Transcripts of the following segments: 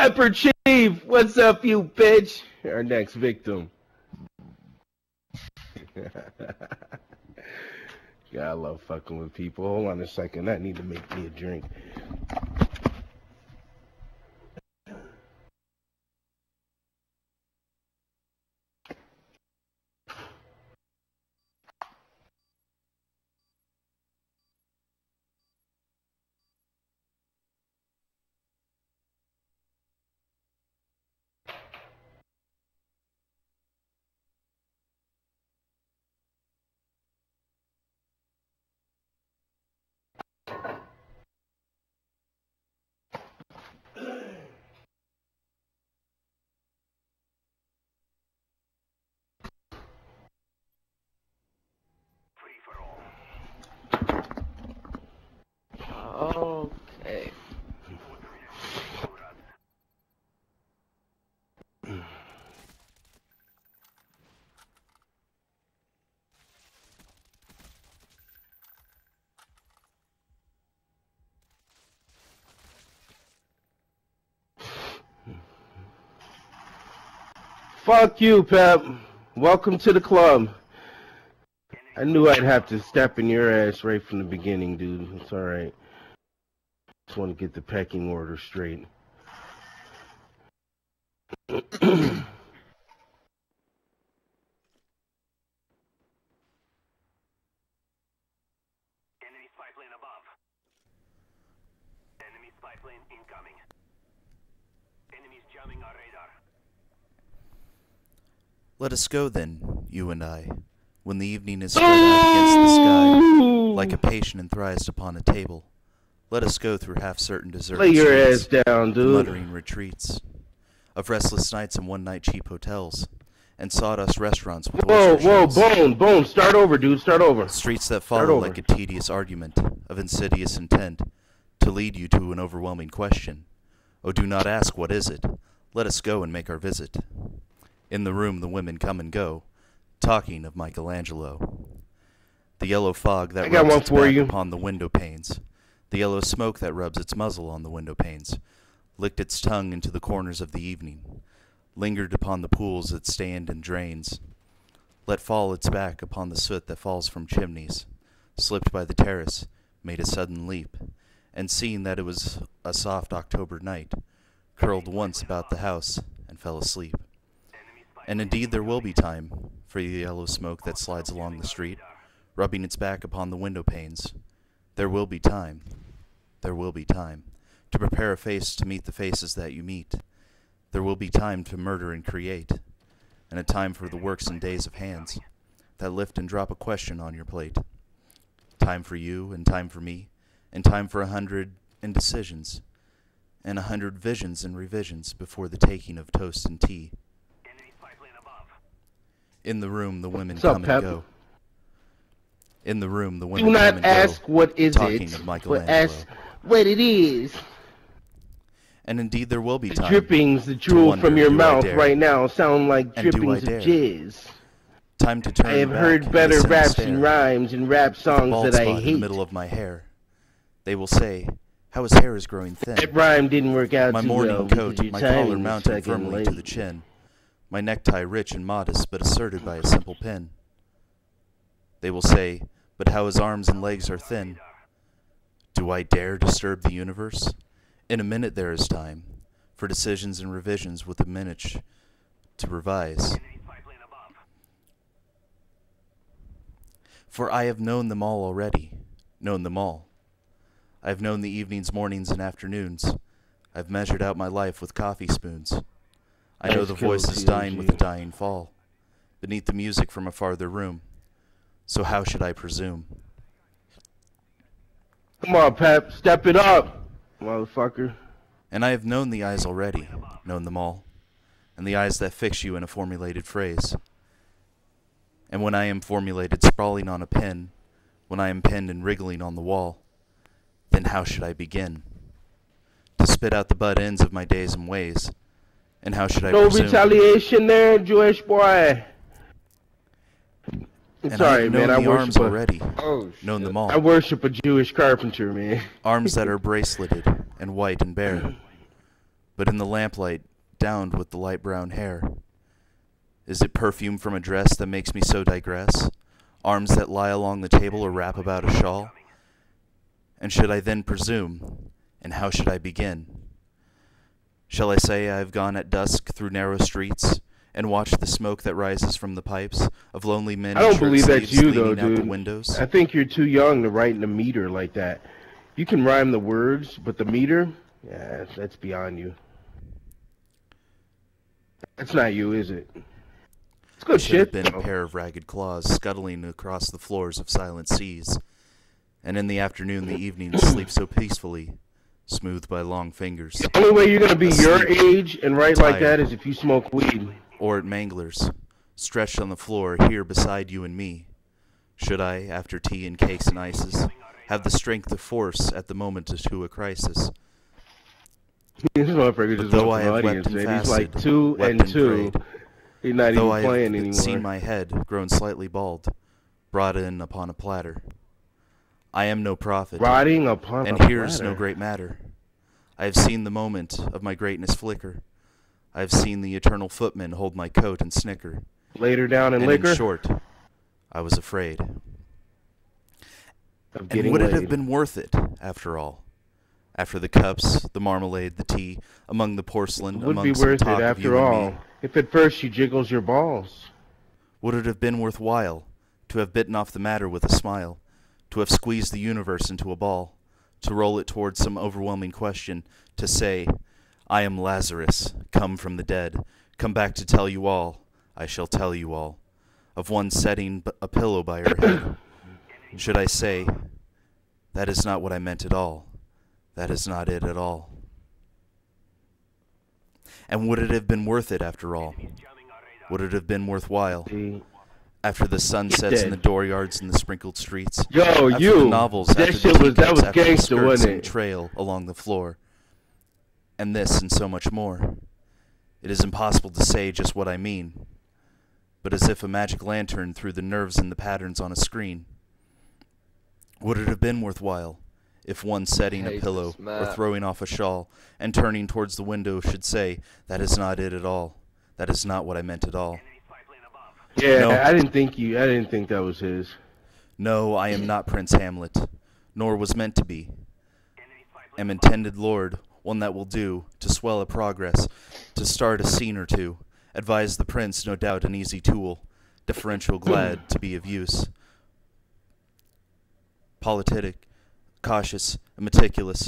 Pepper Chief, what's up, you bitch? Our next victim. Yeah, I love fucking with people. Hold on a second. I need to make me a drink. Okay. Fuck you, Pep. Welcome to the club. I knew I'd have to step in your ass right from the beginning, dude. It's alright. Just want to get the pecking order straight. Enemy spy plane above. Enemy spy plane incoming. Enemies jamming our radar. Let us go then, you and I, when the evening is spread out against the sky, like a patient enthroned upon a table. Let us go through half-certain deserted Lay your ass streets, down, dude. muttering retreats, of restless nights and one-night cheap hotels, and sawdust restaurants with oyster shells. Bone, start over, dude, start over. Streets that follow like a tedious argument of insidious intent to lead you to an overwhelming question. Oh, do not ask, what is it? Let us go and make our visit. In the room the women come and go, talking of Michelangelo. The yellow fog that rubs its back upon the window panes, the yellow smoke that rubs its muzzle on the window panes, licked its tongue into the corners of the evening, lingered upon the pools that stand in drains, let fall its back upon the soot that falls from chimneys, slipped by the terrace, made a sudden leap, and seeing that it was a soft October night, curled once about the house and fell asleep. And indeed there will be time for the yellow smoke that slides along the street, rubbing its back upon the window panes. There will be time. There will be time to prepare a face to meet the faces that you meet. There will be time to murder and create, and a time for the works and days of hands that lift and drop a question on your plate. Time for you and time for me, and time for 100 indecisions, and 100 visions and revisions before the taking of toast and tea. In the room, the women come and go. In the room, the women come and go. Do not ask what is talking it, of Michelangelo. but ask what it is. And indeed, there will be time. The drippings, the drool from your mouth right now sound like drippings of jizz. Time to turn I have heard better raps and rhymes and rap songs that I hate. In the middle of my hair. They will say, how his hair is growing thin. That rhyme didn't work out my too well. morning coat, my collar mounted firmly to the chin. My necktie rich and modest, but asserted by a simple pin. They will say, but how his arms and legs are thin. Do I dare disturb the universe? In a minute there is time, for decisions and revisions with a minute to revise. For I have known them all already, known them all. I have known the evenings, mornings, and afternoons. I've measured out my life with coffee spoons. I know the voices dying with a dying fall, beneath the music from a farther room. So how should I presume? Come on, Pep, step it up, motherfucker. And I have known the eyes already, known them all, and the eyes that fix you in a formulated phrase. And when I am formulated sprawling on a pen, when I am penned and wriggling on the wall, then how should I begin? To spit out the butt ends of my days and ways. And how should I presume? No retaliation there, Jewish boy. And sorry, man. I arms worship already. Known them all. I worship a Jewish carpenter, man. Arms that are braceleted and white and bare. but in the lamplight, downed with the light brown hair. Is it perfume from a dress that makes me so digress? Arms that lie along the table or wrap about a shawl? And should I then presume, and how should I begin? Shall I say I have gone at dusk through narrow streets, and watched the smoke that rises from the pipes of lonely men I don't in shirt believe that's sleeves you, though, leaning out the dude. windows? I think you're too young to write in a meter like that. You can rhyme the words, but the meter, yeah, that's beyond you. That's not you, is it? It's good Should have shit, been though. a pair of ragged claws scuttling across the floors of silent seas, and in the afternoon the evenings sleep so peacefully, smoothed by long fingers. The only way you're going to be your Asleep, age and write like tired. that is if you smoke weed. Or at Mangler's, stretched on the floor here beside you and me. Should I, after tea and cakes and ices, have the strength of force at the moment to a crisis? This motherfucker just though wants I an have audience, wept and man. He's like fasted, 2 wept and and 2. prayed, He's not though even I playing have anymore. seen my head grown slightly bald, brought in upon a platter. I am no prophet, Rotting upon and a here's no platter. great matter. I have seen the moment of my greatness flicker. I have seen the eternal footman hold my coat and snicker. Later down in And liquor in short, I was afraid. of And getting would it have laid. been worth it, after all? After the cups, the marmalade, the tea, among the porcelain, Would among be some worth it talk of after you and all. me? If at first she jiggles your balls. Would it have been worthwhile to have bitten off the matter with a smile, to have squeezed the universe into a ball, to roll it towards some overwhelming question, to say, I am Lazarus, come from the dead, come back to tell you all, I shall tell you all, of one setting a pillow by her head? Should I say, that is not what I meant at all, that is not it at all? And would it have been worth it after all? Would it have been worthwhile? See? After the sun sets in the dooryards and the sprinkled streets. Yo, After you. the novels, That after shit the was- that teacups, was after the gangsta, skirts wasn't and it? trail along the floor. And this and so much more. It is impossible to say just what I mean, but as if a magic lantern threw the nerves and the patterns on a screen. Would it have been worthwhile if one setting a pillow or throwing off a shawl and turning towards the window should say, that is not it at all, that is not what I meant at all? Yeah, No. I didn't think that was his. No, I am not Prince Hamlet, nor was meant to be. Am intended lord, one that will do, to swell a progress, to start a scene or two, advise the prince, no doubt an easy tool, differential glad to be of use. Politic, cautious, and meticulous,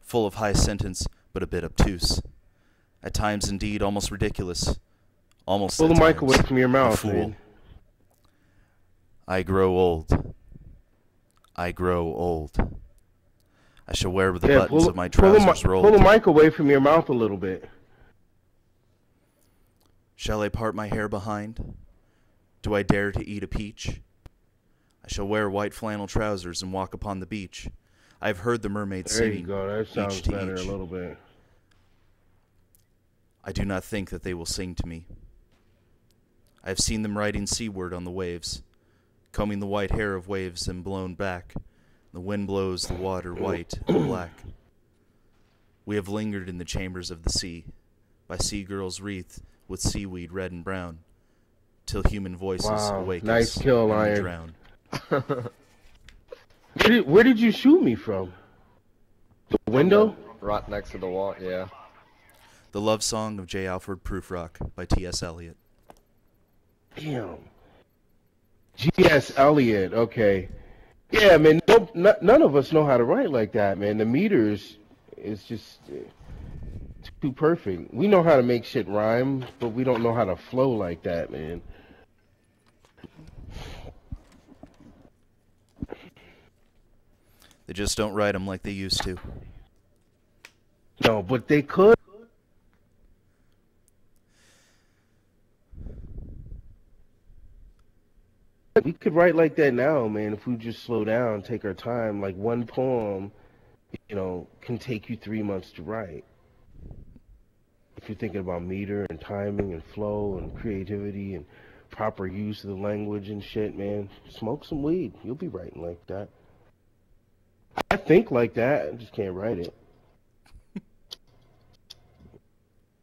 full of high sentence, but a bit obtuse. At times, indeed, almost ridiculous. Almost Pull at the mic times, away from your a mouth, fool. man. I grow old. I grow old. I shall wear the buttons of my trousers rolled. Pull the mic away from your mouth a little bit. Shall I part my hair behind? Do I dare to eat a peach? I shall wear white flannel trousers and walk upon the beach. I have heard the mermaids There you singing, go. That sounds each to better each. a little bit. I do not think that they will sing to me. I have seen them riding seaward on the waves, combing the white hair of waves and blown back. The wind blows the water white and black. We have lingered in the chambers of the sea, by sea girls wreathed with seaweed red and brown, till human voices Wow, awake nice us kill, and we Iron. drown. Where did you shoot me from? The window? Right next to the wall, yeah. The Love Song of J. Alfred Prufrock by T.S. Eliot. Damn. G.S. Eliot, okay. Yeah, man, none of us know how to write like that, man. The meters is just too perfect. We know how to make shit rhyme, but we don't know how to flow like that, man. They just don't write them like they used to. No, but they could. We could write like that now, man, if we just slow down, take our time. Like one poem, can take you 3 months to write. If you're thinking about meter and timing and flow and creativity and proper use of the language and shit, man, smoke some weed. You'll be writing like that. I think like that. I just can't write it.